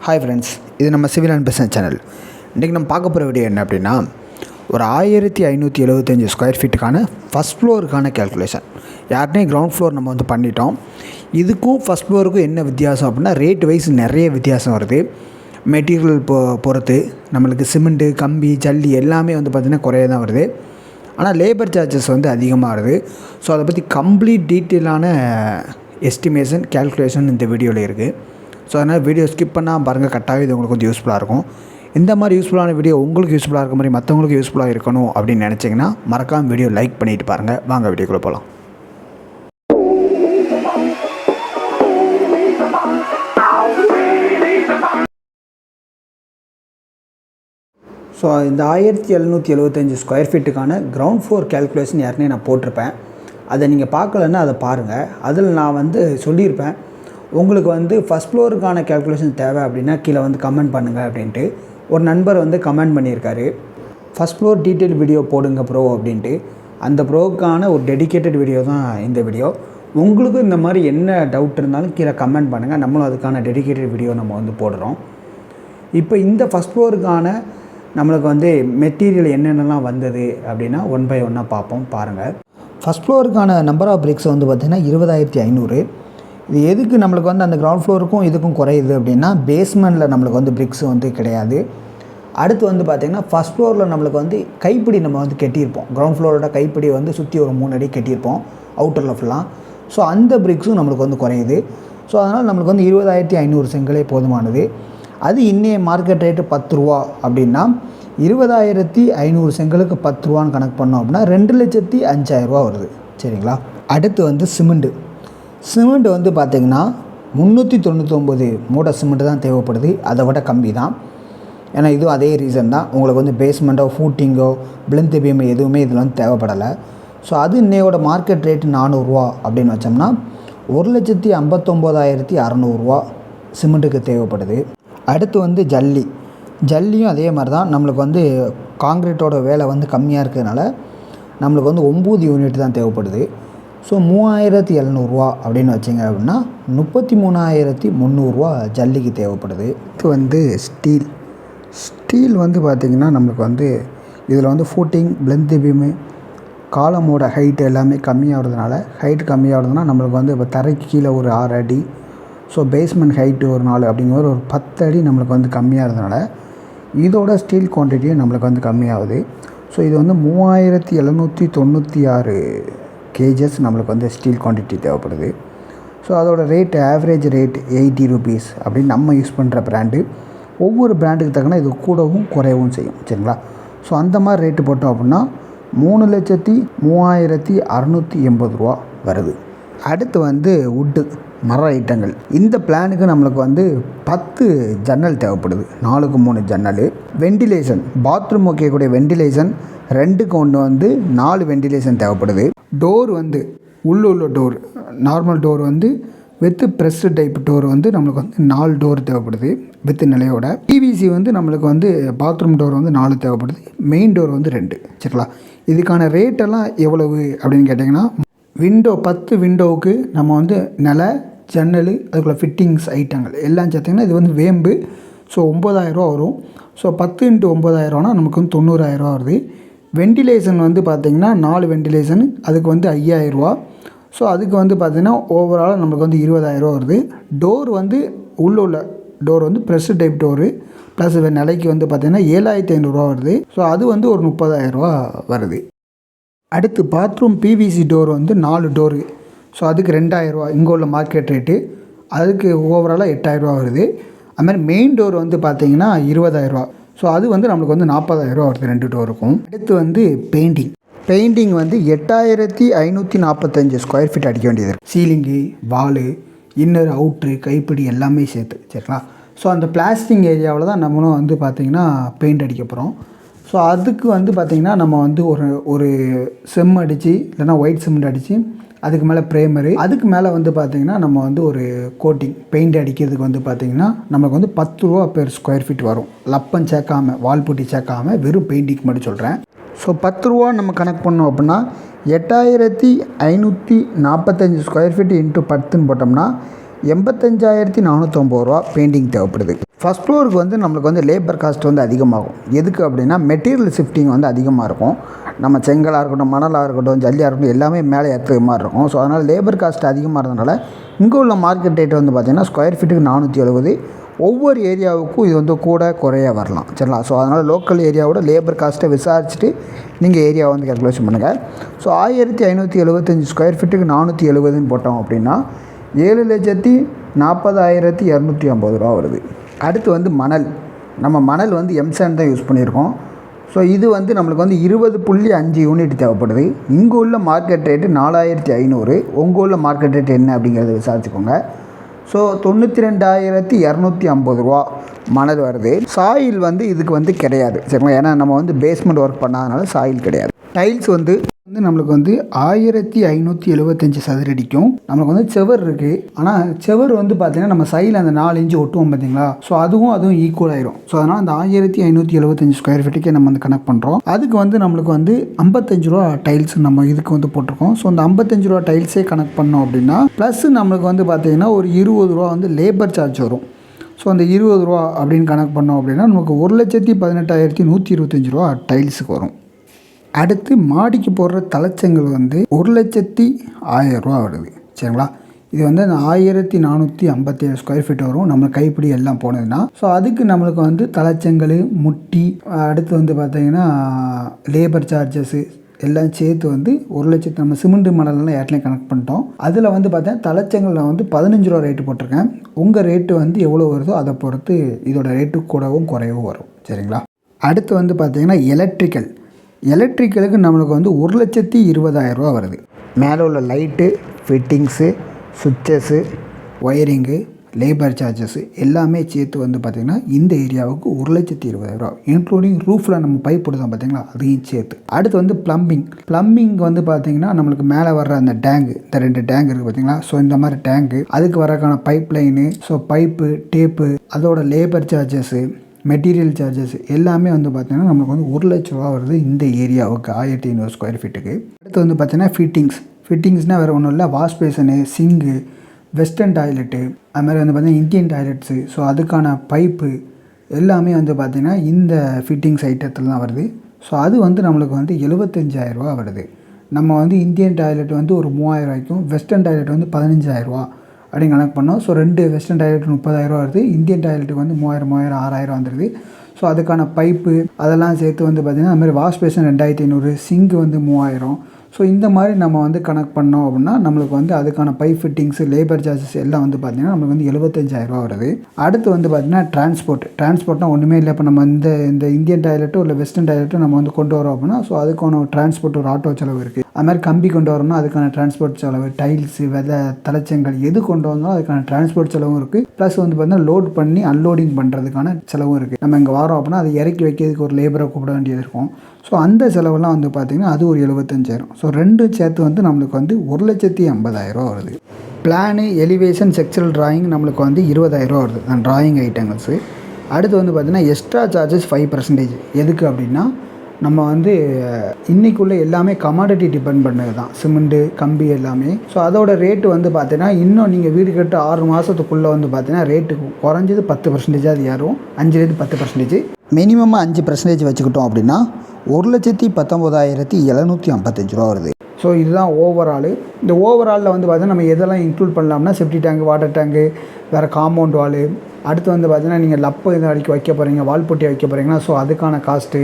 Hi friends, இது நம்ம civil and business channel. இன்றைக்கி நம்ம பார்க்க போகிற வீடியோ என்ன அப்படின்னா, ஒரு 1575 ஸ்கொயர் ஃபீட்டுக்கான ஃபஸ்ட் ஃப்ளோருக்கான கேல்குலேஷன். யாருனே கிரவுண்ட் ஃப்ளோர் நம்ம வந்து பண்ணிட்டோம். இதுக்கும் ஃபஸ்ட் ஃப்ளோருக்கும் என்ன வித்தியாசம் அப்படின்னா, ரேட் வைஸ் நிறைய வித்தியாசம் வருது. மெட்டீரியல் பொறுத்து நம்மளுக்கு சிமெண்ட்டு, கம்பி, ஜல்லி எல்லாமே வந்து பார்த்திங்கன்னா குறைய தான் வருது. ஆனால் லேபர் சார்ஜஸ் வந்து அதிகமாக வருது. ஸோ அதை பற்றி கம்ப்ளீட் டீட்டெயிலான எஸ்டிமேஷன் கேல்குலேஷன் இந்த வீடியோவில் இருக்குது. ஸோ அதனால் வீடியோ ஸ்கிப் பண்ணால் பாருங்கள், கட்டாயம் இது உங்களுக்கு கொஞ்சம் யூஸ்ஃபுல்லாக இருக்கும். இந்த மாதிரி யூஸ்ஃபுல்லான வீடியோ உங்களுக்கு யூஸ்ஃபுல்லாக இருக்க மாதிரி மற்றவங்களுக்கு யூஸ்ஃபுல்லாக இருக்கணும் அப்படின்னு நினச்சிங்கன்னா மறக்காமல் வீடியோ லைக் பண்ணிவிட்டு பாருங்கள். வாங்க வீடியோக்குள்ளே போகலாம். ஸோ இந்த 1775 ஸ்கொயர் ஃபீட்டுக்கான கிரவுண்ட் ஃப்ளோர் கேல்குலேஷன் யாருனே நான் போட்டிருப்பேன். அதை நீங்கள் பார்க்கலன்னா அதை பாருங்கள். அதில் நான் வந்து சொல்லியிருப்பேன், உங்களுக்கு வந்து ஃபஸ்ட் ஃப்ளோருக்கான கேல்குலேஷன் தேவை அப்படின்னா கீழே வந்து கமெண்ட் பண்ணுங்கள் அப்படின்ட்டு. ஒரு நண்பர் வந்து கமெண்ட் பண்ணியிருக்காரு, ஃபஸ்ட் ஃப்ளோர் டீட்டெயில் வீடியோ போடுங்க ப்ரோ அப்படின்ட்டு. அந்த ப்ரோவுக்கான ஒரு டெடிக்கேட்டட் வீடியோ தான் இந்த வீடியோ. உங்களுக்கு இந்த மாதிரி என்ன டவுட் இருந்தாலும் கீழே கமெண்ட் பண்ணுங்கள், நம்மளும் அதுக்கான டெடிக்கேட்டட் வீடியோ நம்ம வந்து போடுறோம். இப்போ இந்த ஃபஸ்ட் ஃப்ளோருக்கான நம்மளுக்கு வந்து மெட்டீரியல் என்னென்னலாம் வந்தது அப்படின்னா ஒன் பை ஒன்னாக பார்ப்போம், பாருங்கள். ஃபஸ்ட் ஃப்ளோருக்கான நம்பர் ஆஃப் பிரிக்ஸ் வந்து பார்த்திங்கன்னா 20,500. இது எதுக்கு நம்மளுக்கு வந்து அந்த கிரவுண்ட் ஃப்ளோருக்கும் இதுக்கும் குறையுது அப்படின்னா, பேஸ்மெண்ட்டில் நம்மளுக்கு வந்து பிரிக்ஸ் வந்து கிடையாது. அடுத்து வந்து பார்த்திங்கன்னா ஃபஸ்ட் ஃப்ளோரில் நம்மளுக்கு வந்து கைப்பிடி நம்ம வந்து கட்டியிருப்போம். கிரவுண்ட் ஃப்ளோரோட கைப்பிடி வந்து சுற்றி ஒரு 3 அடி கட்டியிருப்போம் அவுட்டரில் ஃபுல்லாக. ஸோ அந்த பிரிக்ஸும் நம்மளுக்கு வந்து குறையுது. ஸோ அதனால் நம்மளுக்கு வந்து 20,500 செங்கலே போதுமானது. அது இன்னைய மார்க்கெட் ரேட்டு 10 ரூபா அப்படின்னா 20,500 செங்கலுக்கு 10 ரூபான்னு கணக்கு பண்ணோம் அப்படின்னா 2,05,000 வருது. சரிங்களா? அடுத்து வந்து சிமெண்ட் வந்து பார்த்திங்கன்னா 399 மூட்டை சிமெண்ட்டு தான் தேவைப்படுது. அதை விட கம்மி தான். ஏன்னா இதுவும் அதே ரீசன் தான். உங்களுக்கு வந்து பேஸ்மெண்ட்டோ, ஃபூட்டிங்கோ, பிளிந்த் பீம் எதுவுமே இதில் வந்து தேவைப்படலை. ஸோ அது இன்னையோட மார்க்கெட் ரேட்டு 400 ரூபா அப்படின்னு வச்சோம்னா 1,59,600 சிமெண்ட்டுக்கு தேவைப்படுது. அடுத்து வந்து ஜல்லியும் அதே மாதிரி தான். நம்மளுக்கு வந்து காங்கிரீட்டோட வேலை வந்து கம்மியாக இருக்கிறதுனால நம்மளுக்கு வந்து 9 யூனிட் தான் தேவைப்படுது. ஸோ 3,700 அப்படின்னு வச்சிங்க அப்படின்னா 33,300 ஜல்லிக்கு தேவைப்படுது. இது வந்து ஸ்டீல் வந்து பார்த்திங்கன்னா நம்மளுக்கு வந்து இதில் வந்து ஃபூட்டிங், பிளெந்த் பீமு, காலமோட ஹைட்டு எல்லாமே கம்மியாகிறதுனால நம்மளுக்கு வந்து இப்போ தரைக்கு கீழே ஒரு 6 அடி, ஸோ பேஸ்மெண்ட் ஹைட்டு ஒரு 4 அப்படிங்கிற ஒரு 10 அடி நம்மளுக்கு வந்து கம்மியாகிறதுனால இதோட ஸ்டீல் குவான்டிட்டியும் நம்மளுக்கு வந்து கம்மியாகுது. ஸோ இது வந்து 3,796 கேஜஸ் நம்மளுக்கு வந்து ஸ்டீல் குவான்டிட்டி தேவைப்படுது. ஸோ அதோட ரேட்டு ஆவரேஜ் ரேட் 80 rupees அப்படின்னு நம்ம யூஸ் பண்ணுற பிராண்டு. ஒவ்வொரு பிராண்டுக்கு தக்கன இது கூடவும் குறையவும் செய்யும். சரிங்களா? ஸோ அந்த மாதிரி ரேட்டு போட்டோம் அப்படின்னா 3,03,680 வருது. அடுத்து வந்து மர ஐட்டங்கள். இந்த பிளானுக்கு நம்மளுக்கு வந்து 10 ஜன்னல் தேவைப்படுது. 4க்கு 3 ஜன்னல். வெண்டிலேஷன், பாத்ரூம் வைக்கக்கூடிய வெண்டிலேஷன் 2க்கு 1 வந்து 4 வெண்டிலேஷன் தேவைப்படுது. டோர் வந்து உள்ள டோர், நார்மல் டோர் வந்து வித்து ப்ரெஸ்டு டைப் டோர் வந்து நம்மளுக்கு வந்து 4 டோர் தேவைப்படுது வித்து நிலையோட. பிவிசி வந்து நம்மளுக்கு வந்து பாத்ரூம் டோர் வந்து 4 தேவைப்படுது. மெயின் டோர் வந்து 2. சரிங்களா? இதுக்கான ரேட்டெல்லாம் எவ்வளவு அப்படின்னு கேட்டிங்கன்னா, 10 விண்டோவுக்கு நம்ம வந்து ஜன்னல், அதுக்குள்ள ஃபிட்டிங்ஸ் ஐட்டங்கள் எல்லாம் சேர்த்திங்கன்னா இது வந்து வேம்பு. ஸோ 9,000 வரும். ஸோ 10 × 9,000னா நமக்கு வந்து 90,000 வருது. வெண்டிலேஷன் வந்து பார்த்திங்கன்னா 4 வெண்டிலேஷன், அதுக்கு வந்து 5,000. ஸோ அதுக்கு வந்து பார்த்திங்கன்னா ஓவராலாக நம்மளுக்கு வந்து 20,000 வருது. டோர் வந்து உள்ள டோர் வந்து ப்ரெஸ் டைப் டோரு ப்ளஸ் நிலைக்கு வந்து பார்த்திங்கன்னா 7,500 வருது. ஸோ அது வந்து ஒரு 30,000 வருது. அடுத்து பாத்ரூம் பிவிசி டோர் வந்து 4 டோரு. ஸோ அதுக்கு 2,000 இங்கே உள்ள மார்க்கெட் ரேட்டு. அதுக்கு ஓவராலாக 8,000 வருது. அதுமாதிரி மெயின் டோர் வந்து பார்த்திங்கன்னா 20,000. ஸோ அது வந்து நம்மளுக்கு வந்து 40,000 வருது 2 டோருக்கும். அடுத்து வந்து பெயிண்டிங் வந்து 8,545 ஸ்கொயர் ஃபீட் அடிக்க வேண்டியது இருக்குது. சீலிங்கு, வாலு, இன்னர், அவுட்ரு, கைப்பிடி எல்லாமே சேர்த்து. சரிங்களா? ஸோ அந்த பிளாஸ்டிங் ஏரியாவில் தான் நம்மளும் வந்து பார்த்திங்கன்னா பெயிண்ட் அடிக்க போகிறோம். ஸோ அதுக்கு வந்து பார்த்திங்கன்னா நம்ம வந்து ஒரு செம் அடித்து இல்லைனா ஒயிட் சிமெண்ட் அடித்து அதுக்கு மேலே ப்ரேமரு, அதுக்கு மேலே வந்து பார்த்திங்கன்னா நம்ம வந்து ஒரு கோட்டிங் பெயிண்ட் அடிக்கிறதுக்கு வந்து பார்த்திங்கன்னா நமக்கு வந்து 10 ரூபா பெர் ஸ்கொயர் ஃபீட் வரும். லப்பம் சேர்க்காமல், வால் புட்டி சேர்க்காமல் வெறும் பெயிண்டிங் மட்டும் சொல்கிறேன். ஸோ 10 ரூபா நம்ம கணக்கு பண்ணோம் அப்படின்னா 8,545 ஸ்கொயர் ஃபீட் இன்ட்டு 10ன்னு போட்டோம்னா 85,450 ரூபா பெயிண்டிங் தேவைப்படுது. ஃபஸ்ட் ஃப்ளோருக்கு வந்து நம்மளுக்கு வந்து லேபர் காஸ்ட் வந்து அதிகமாகும். எதுக்கு அப்படின்னா மெட்டீரியல் ஷிஃப்டிங் வந்து அதிகமாக இருக்கும். நம்ம செங்கலாக இருக்கட்டும், மணலாக இருக்கட்டும், ஜல்லியாக இருக்கட்டும், எல்லாமே மேலே ஏற்றுற மாதிரி இருக்கும். ஸோ அதனால் லேபர் காஸ்ட் அதிகமாக இருந்தனால இங்கே உள்ள மார்க்கெட் ரேட் வந்து பார்த்திங்கன்னா ஸ்கொயர் ஃபீட்டுக்கு 470. ஒவ்வொரு ஏரியாவுக்கும் இது வந்து கூட குறைய வரலாம், சரிங்களா? ஸோ அதனால் லோக்கல் ஏரியாவோட லேபர் காஸ்ட்டை விசாரிச்சுட்டு நீங்கள் ஏரியாவை வந்து கேல்குலேஷன் பண்ணுங்கள். ஸோ 1575 ஸ்கொயர் ஃபீட்டுக்கு 470ன்னு போட்டோம் அப்படின்னா 7,40,250 ரூபா வருது. அடுத்து வந்து மணல். நம்ம மணல் வந்து எம்சாண்ட் தான் யூஸ் பண்ணியிருக்கோம். ஸோ இது வந்து நம்மளுக்கு வந்து 20.5 யூனிட் தேவைப்படுது. இங்கே உள்ள மார்க்கெட் ரேட்டு 4,500. உங்கள் உள்ள மார்க்கெட் ரேட் என்ன அப்படிங்கிறத விசாரிச்சுக்கோங்க. ஸோ 92,250 ரூபா மணல் வருது. சாயில் வந்து இதுக்கு வந்து கிடையாது, சரிங்களா? ஏன்னா நம்ம வந்து பேஸ்மெண்ட் ஒர்க் பண்ணாதனால சாயில் கிடையாது. டைல்ஸ் வந்து நம்மளுக்கு வந்து 1575 சதுரடிக்கும் நம்மளுக்கு வந்து செவர் இருக்குது. ஆனால் செவர் வந்து பார்த்திங்கன்னா நம்ம சைடில் அந்த 4 இன்ச்சு ஒட்டுவோம் பார்த்தீங்களா? ஸோ அதுவும் ஈக்குவல் ஆயிரும். ஸோ அதனால் அந்த 1575 ஸ்கொயர் ஃபீட்டுக்கே நம்ம வந்து கனெக்ட் பண்ணுறோம். அதுக்கு வந்து நம்மளுக்கு வந்து 55 ரூபா டைல்ஸ் நம்ம இதுக்கு வந்து போட்டிருக்கோம். ஸோ அந்த 55 ரூபா டைல்ஸே கனெக்ட் பண்ணோம் அப்படின்னா ப்ளஸ் நம்மளுக்கு வந்து பார்த்திங்கன்னா ஒரு 20 ரூபா வந்து லேபர் சார்ஜ் வரும். ஸோ அந்த 20 ரூபா அப்படின்னு கனெக்ட் பண்ணோம் அப்படின்னா நமக்கு 1,18,125 ரூபா டைல்ஸுக்கு வரும். அடுத்து மாடிக்கு போடுற தலைச்சங்கள் வந்து 1,01,000 ரூபா வருது, சரிங்களா? இது வந்து அந்த 1457 ஸ்கொயர் ஃபீட் வரும் நம்ம கைப்பிடி எல்லாம் போனதுன்னா. ஸோ அதுக்கு நம்மளுக்கு வந்து தலைச்சங்கள், முட்டி, அடுத்து வந்து பார்த்திங்கன்னா லேபர் சார்ஜஸ்ஸு எல்லாம் சேர்த்து வந்து 1,00,000. நம்ம சிமெண்ட் மணலெல்லாம் ஏற்கனவே கனெக்ட் பண்ணிட்டோம். அதில் வந்து பார்த்தீங்கன்னா தலைச்சங்கள் நான் வந்து 15 ரூபா ரேட்டு போட்டிருக்கேன். உங்கள் ரேட்டு வந்து எவ்வளோ வருதோ அதை பொறுத்து இதோட ரேட்டு கூடவும் குறையவும் வரும், சரிங்களா? அடுத்து வந்து பார்த்திங்கன்னா எலக்ட்ரிக்கலுக்கு நம்மளுக்கு வந்து 1,20,000 ரூபா வருது. மேலே உள்ள லைட்டு, ஃபிட்டிங்ஸு, சுவிட்சஸ்ஸு, ஒயரிங்கு, லேபர் சார்ஜஸ்ஸு எல்லாமே சேர்த்து வந்து பார்த்திங்கன்னா இந்த ஏரியாவுக்கு 1,20,000 ரூபா, இன்க்ளூடிங் ரூஃபில் நம்ம பைப் போடுதோம் பார்த்தீங்களா, அதையும் சேர்த்து. அடுத்து வந்து ப்ளம்பிங் வந்து பார்த்திங்கன்னா நம்மளுக்கு மேலே வர்ற அந்த டேங்கு, இந்த 2 டேங்க் இருக்குது பார்த்தீங்களா? ஸோ இந்த மாதிரி டேங்கு, அதுக்கு வரக்கான pipe line, so pipe, tape, அதோட லேபர் சார்ஜஸ்ஸு, மெட்டீரியல் சார்ஜஸ் எல்லாமே வந்து பார்த்திங்கன்னா நம்மளுக்கு வந்து 1,00,000 ரூபா வருது இந்த ஏரியாவுக்கு 1500 ஸ்கொயர் ஃபீட்டுக்கு. அடுத்து வந்து பார்த்திங்கன்னா ஃபிட்டிங்ஸ்னால் வேறு ஒன்றும் இல்லை, வாஷ் பேசனு, சிங்கு, வெஸ்டர்ன் டாய்லெட்டு, அது மாதிரி வந்து பார்த்திங்கன்னா இந்தியன் டாய்லெட்ஸு, ஸோ அதுக்கான பைப்பு எல்லாமே வந்து பார்த்திங்கன்னா இந்த ஃபிட்டிங்ஸ் ஐட்டத்தில் தான் வருது. ஸோ அது வந்து நம்மளுக்கு வந்து 75,000 ரூபா வருது. நம்ம வந்து இந்தியன் டாய்லெட் வந்து ஒரு 3,000 ரூபாய்க்கும், வெஸ்டர்ன் டாய்லெட் வந்து 15,000 ரூபா அப்படின்னு கனெக்ட் பண்ணோம். ஸோ 2 வெஸ்டர்ன் டாய்லெட் 30,000 ரூபா வருது. இந்தியன் டாய்லெட்டுக்கு வந்து 3,000, 6,000 வந்துடுது. ஸோ அதுக்கான பைப்பு அதெல்லாம் சேர்த்து வந்து பார்த்திங்கன்னா அதுமாதிரி வாஷ் பேஷன் 2,500, சிங்கு வந்து 3,000. ஸோ இந்த மாதிரி நம்ம வந்து கனெக்ட் பண்ணோம் அப்படின்னா நம்மளுக்கு வந்து அதுக்கான பைப் ஃபிட்டிங்ஸு, லேபர் சார்ஜஸ் எல்லாம் வந்து பார்த்திங்கன்னா நம்மளுக்கு வந்து 75,000 ரூபா வருது. அடுத்து வந்து பார்த்திங்கன்னா டிரான்ஸ்போர்ட்னால் ஒன்றுமே இல்லை. இப்போ நம்ம இந்த இந்தியன் டாய்லெட்டும் இல்லை வெஸ்டர்ன் டாய்லெட்டும் நம்ம வந்து கொண்டு வரோம் அப்படின்னா ஸோ அதுக்கான டிரான்ஸ்போர்ட் ஒரு ஆட்டோ செலவு இருக்குது. அது மாதிரி கம்பி கொண்டு வரணும்னா அதுக்கான டிரான்ஸ்போர்ட் செலவு, டைல்ஸு, விதை, தலைச்சங்கள் எது கொண்டு வந்தாலும் அதுக்கான டிரான்ஸ்போர்ட் செலவும் இருக்குது. ப்ளஸ் வந்து பார்த்திங்கன்னா லோட் பண்ணி அன்லோடிங் பண்ணுறதுக்கான செலவும் இருக்குது. நம்ம இங்கே வரோம் அப்படின்னா அதை இறக்கி வைக்கிறதுக்கு ஒரு லேபரை கூப்பிட வேண்டியது இருக்கும். ஸோ அந்த செலவெல்லாம் வந்து பார்த்திங்கன்னா அது ஒரு 75,000. ஸோ 2 சேர்த்து வந்து நம்மளுக்கு வந்து 1,50,000 ரூபா வருது. பிளானு, எலிவேஷன், செக்சுரல் டிராயிங் நம்மளுக்கு வந்து 20,000 ரூபா வருது அந்த டிராயிங் ஐட்டங்கள்ஸு. அடுத்து வந்து பார்த்திங்கன்னா எக்ஸ்ட்ரா சார்ஜஸ் 5%. எதுக்கு அப்படின்னா நம்ம வந்து இன்றைக்குள்ளே எல்லாமே கமாடிட்டி டிபெண்ட் பண்ணது தான், சிமெண்ட்டு, கம்பி எல்லாமே. ஸோ அதோட ரேட்டு வந்து பார்த்தீங்கன்னா இன்னும் நீங்கள் வீடு கட்ட 6 மாதத்துக்குள்ளே வந்து பார்த்தீங்கன்னா ரேட்டு குறைஞ்சது 10% அது ஏறும். 5லேருந்து 10%, மினிமம் 5% வச்சுக்கிட்டோம் அப்படின்னா 1,19,755 ரூபா வருது. ஸோ இதுதான் ஓவராலு. இந்த ஓவராலில் வந்து பார்த்தீங்கன்னா நம்ம எதெல்லாம் இன்க்ளூட் பண்ணலாம்னா செப்டி டேங்கு, வாட்டர் டேங்கு, வேறு காம்பவுண்ட் வாலு, அடுத்து வந்து பார்த்தீங்கன்னா நீங்கள் லப்பை இதை அடிக்க வைக்க போகிறீங்க, வால் பொட்டி வைக்க போகிறீங்கன்னா ஸோ அதுக்கான காஸ்ட்டு,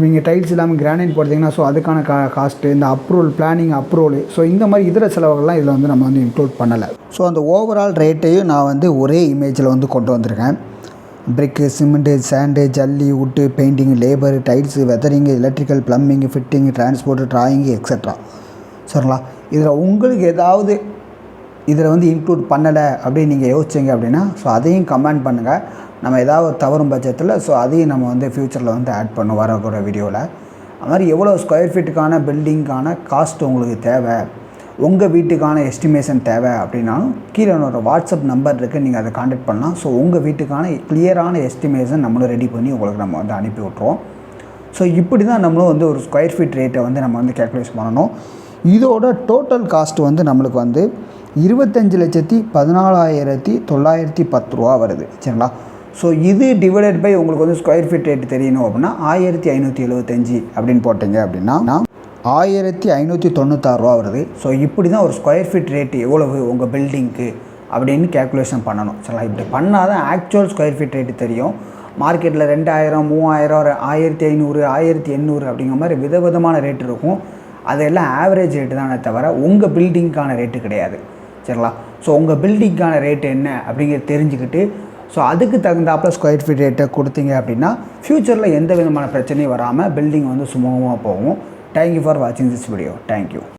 நீங்கள் டைல்ஸ் இல்லாமல் கிரானைட் போடுறீங்கன்னா ஸோ அதுக்கான காஸ்ட்டு, இந்த அப்ரூவல், பிளானிங் அப்ரூவல், ஸோ இந்த மாதிரி இதர செலவுகள்லாம் இதில் வந்து நம்ம வந்து இன்க்ளூட் பண்ணலை. ஸோ அந்த ஓவரால் ரேட்டையும் நான் வந்து ஒரே இமேஜில் வந்து கொண்டு வந்திருக்கேன். பிரிக்கு, சிமெண்ட்டு, சாண்டு, ஜல்லி, wood, painting, labour, tiles, weathering, electrical, plumbing, fitting, transport, drawing extra. சரிங்களா? இதில் உங்களுக்கு ஏதாவது இதில் வந்து இன்க்ளூட் பண்ணலை அப்படின்னு நீங்கள் யோசிச்சிங்க அப்படின்னா ஸோ அதையும் கமெண்ட் பண்ணுங்கள். நம்ம ஏதாவது தவறும் பட்சத்தில் ஸோ அதையும் நம்ம வந்து ஃப்யூச்சரில் வந்து ஆட் பண்ண வரக்கூட வீடியோவில். அது மாதிரி எவ்வளோ ஸ்கொயர் ஃபீட்டுக்கான பில்டிங்கான காஸ்ட் உங்களுக்கு தேவை, உங்கள் வீட்டுக்கான எஸ்டிமேஷன் தேவை அப்படின்னாலும் கீழே என்னோட வாட்ஸ்அப் நம்பர் இருக்குது, நீங்கள் அதை கான்டாக்ட் பண்ணலாம். ஸோ உங்கள் வீட்டுக்கான கிளியரான எஸ்டிமேஷன் நம்மளும் ரெடி பண்ணி உங்களுக்கு நம்ம வந்து அனுப்பி விட்ருவோம். ஸோ இப்படி தான் நம்மளும் வந்து ஒரு ஸ்கொயர் ஃபீட் ரேட்டை வந்து நம்ம வந்து கேல்குலேஷன் பண்ணணும். இதோட டோட்டல் காஸ்ட் வந்து நம்மளுக்கு வந்து 25,14,910 ரூபா வருது. சரிங்களா? ஸோ இது டிவைடட் பை உங்களுக்கு வந்து ஸ்கொயர் ஃபீட் ரேட் தெரியணும் அப்படின்னா 1575 அப்படின்னு போட்டிங்க அப்படின்னா 1596 ரூபா வருது. ஸோ இப்படி தான் ஒரு ஸ்கொயர் ஃபீட் ரேட் எவ்வளவு உங்கள் பில்டிங்க்கு அப்படின்னு கேல்குலேஷன் பண்ணணும். சரிங்களா? இப்படி பண்ணால் தான் ஆக்சுவல் ஸ்கொயர் ஃபீட் ரேட்டு தெரியும். மார்க்கெட்டில் 2000, 3000, 1500, 1800 அப்படிங்கிற மாதிரி விதவிதமான ரேட் இருக்கும். அதெல்லாம் ஆவரேஜ் ரேட்டு தானே தவிர உங்கள் பில்டிங்க்கான ரேட்டு கிடையாது. சரிங்களா? ஸோ உங்கள் பில்டிங்க்கான ரேட்டு என்ன அப்படிங்கிறத தெரிஞ்சுக்கிட்டு ஸோ அதுக்கு தகுந்தாப்பில் ஸ்கொயர் ஃபீட் ரேட்டை கொடுத்தீங்க அப்படின்னா ஃப்யூச்சரில் எந்த விதமான பிரச்சனையும் வராமல் பில்டிங் வந்து சுமூகமாக போகும். தேங்க்யூ ஃபார் வாட்சிங் திஸ் வீடியோ. தேங்க்யூ.